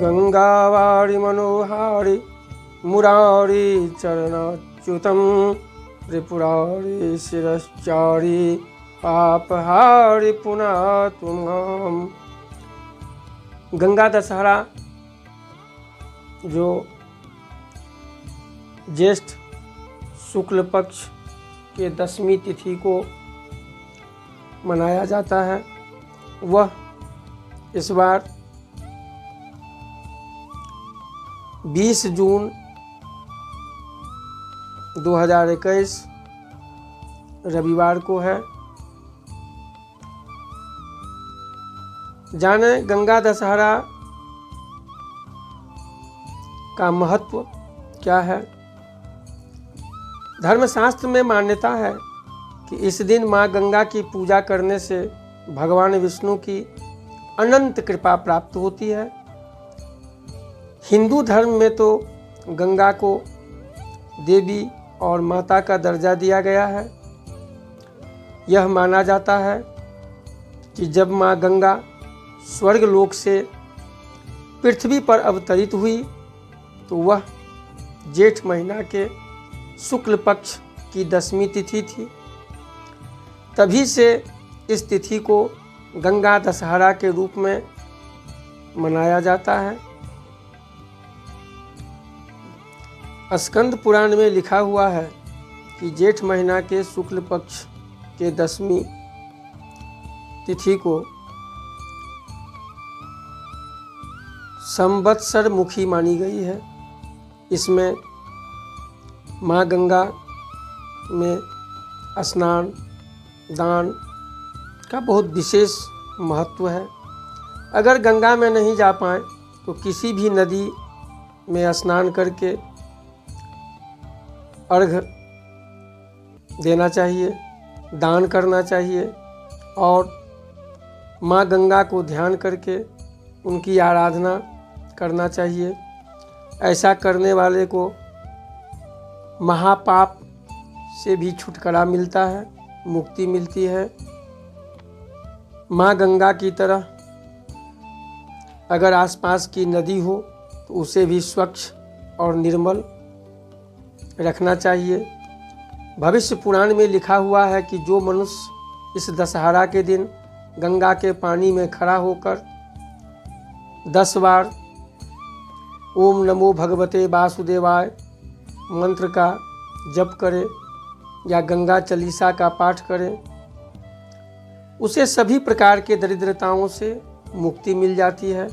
गंगावारी मनोहारी मुरारी चरणाच्युतम त्रिपुरारी शिरश्चारी पापहारी पुनः तुम। गंगा दशहरा जो ज्येष्ठ शुक्ल पक्ष के 10वीं तिथि को मनाया जाता है, वह इस बार 20 जून 2021 रविवार को है। जाने गंगा दशहरा का महत्व क्या है। धर्मशास्त्र में मान्यता है कि इस दिन माँ गंगा की पूजा करने से भगवान विष्णु की अनंत कृपा प्राप्त होती है। हिंदू धर्म में तो गंगा को देवी और माता का दर्जा दिया गया है। यह माना जाता है कि जब माँ गंगा स्वर्गलोक से पृथ्वी पर अवतरित हुई तो वह जेठ महीना के शुक्ल पक्ष की 10वीं तिथि थी। तभी से इस तिथि को गंगा दशहरा के रूप में मनाया जाता है। स्कंद पुराण में लिखा हुआ है कि जेठ महीना के शुक्ल पक्ष के 10वीं तिथि को संवत्सर मुखी मानी गई है। इसमें माँ गंगा में स्नान दान का बहुत विशेष महत्व है। अगर गंगा में नहीं जा पाए तो किसी भी नदी में स्नान करके अर्घ देना चाहिए, दान करना चाहिए और माँ गंगा को ध्यान करके उनकी आराधना करना चाहिए। ऐसा करने वाले को महापाप से भी छुटकारा मिलता है, मुक्ति मिलती है। माँ गंगा की तरह अगर आसपास की नदी हो तो उसे भी स्वच्छ और निर्मल रखना चाहिए। भविष्य पुराण में लिखा हुआ है कि जो मनुष्य इस दशहरा के दिन गंगा के पानी में खड़ा होकर 10 बार ओम नमो भगवते वासुदेवाय मंत्र का जप करे या गंगा चालीसा का पाठ करे, उसे सभी प्रकार के दरिद्रताओं से मुक्ति मिल जाती है।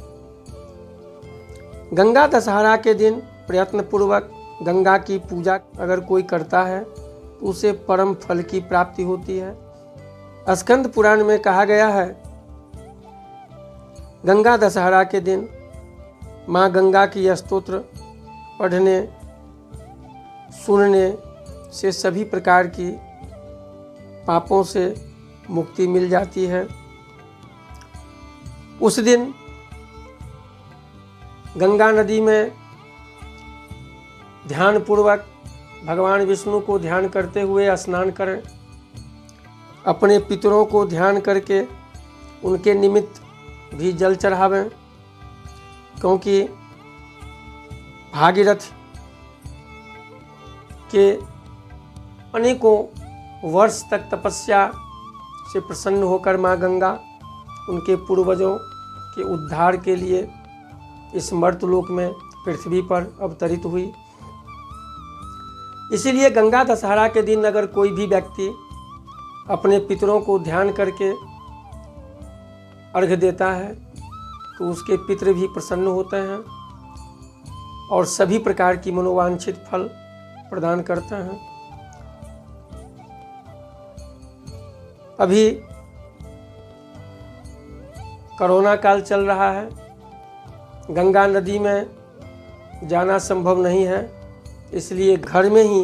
गंगा दशहरा के दिन प्रयत्नपूर्वक गंगा की पूजा अगर कोई करता है तो उसे परम फल की प्राप्ति होती है। स्कंद पुराण में कहा गया है, गंगा दशहरा के दिन माँ गंगा की स्तोत्र पढ़ने सुनने से सभी प्रकार की पापों से मुक्ति मिल जाती है। उस दिन गंगा नदी में ध्यानपूर्वक भगवान विष्णु को ध्यान करते हुए स्नान करें। अपने पितरों को ध्यान करके उनके निमित्त भी जल चढ़ावें, क्योंकि भागीरथ के अनेकों वर्ष तक तपस्या से प्रसन्न होकर माँ गंगा उनके पूर्वजों के उद्धार के लिए इस मर्तलोक में पृथ्वी पर अवतरित हुई। इसीलिए गंगा दशहरा के दिन अगर कोई भी व्यक्ति अपने पितरों को ध्यान करके अर्घ देता है तो उसके पितृ भी प्रसन्न होते हैं और सभी प्रकार की मनोवांछित फल प्रदान करते हैं। अभी कोरोना काल चल रहा है, गंगा नदी में जाना संभव नहीं है, इसलिए घर में ही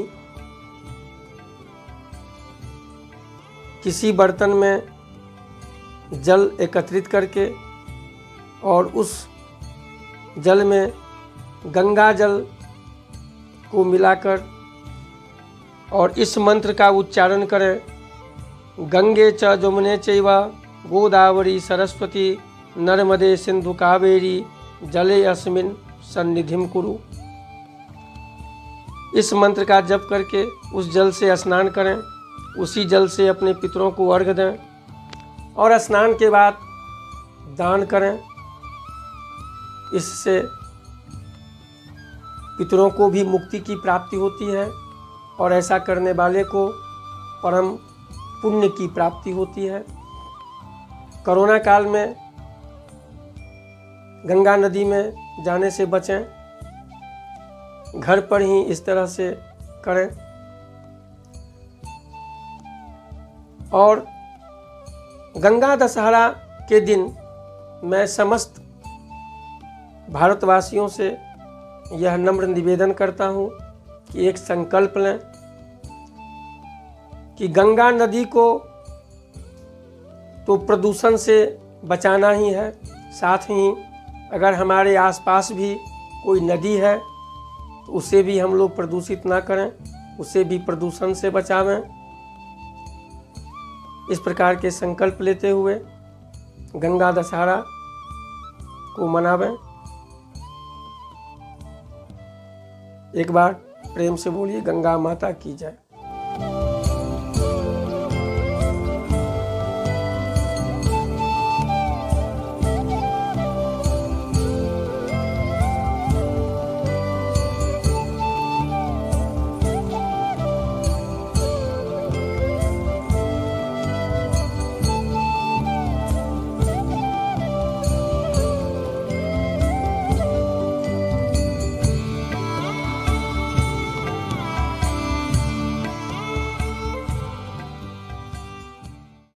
किसी बर्तन में जल एकत्रित करके और उस जल में गंगा जल को मिलाकर और इस मंत्र का उच्चारण करें, गंगे च जमुने चैव गोदावरी सरस्वती नर्मदे सिंधु कावेरी जले अस्मिन् सन्निधिं कुरु। इस मंत्र का जप करके उस जल से स्नान करें, उसी जल से अपने पितरों को अर्घ्य दें और स्नान के बाद दान करें। इससे पितरों को भी मुक्ति की प्राप्ति होती है और ऐसा करने वाले को परम पुण्य की प्राप्ति होती है। कोरोना काल में गंगा नदी में जाने से बचें, घर पर ही इस तरह से करें। और गंगा दशहरा के दिन मैं समस्त भारतवासियों से यह नम्र निवेदन करता हूँ कि एक संकल्प लें कि गंगा नदी को तो प्रदूषण से बचाना ही है, साथ ही अगर हमारे आसपास भी कोई नदी है तो उसे भी हम लोग प्रदूषित ना करें, उसे भी प्रदूषण से बचावें। इस प्रकार के संकल्प लेते हुए गंगा दशहरा को मनावें। एक बार प्रेम से बोलिए गंगा माता की जय।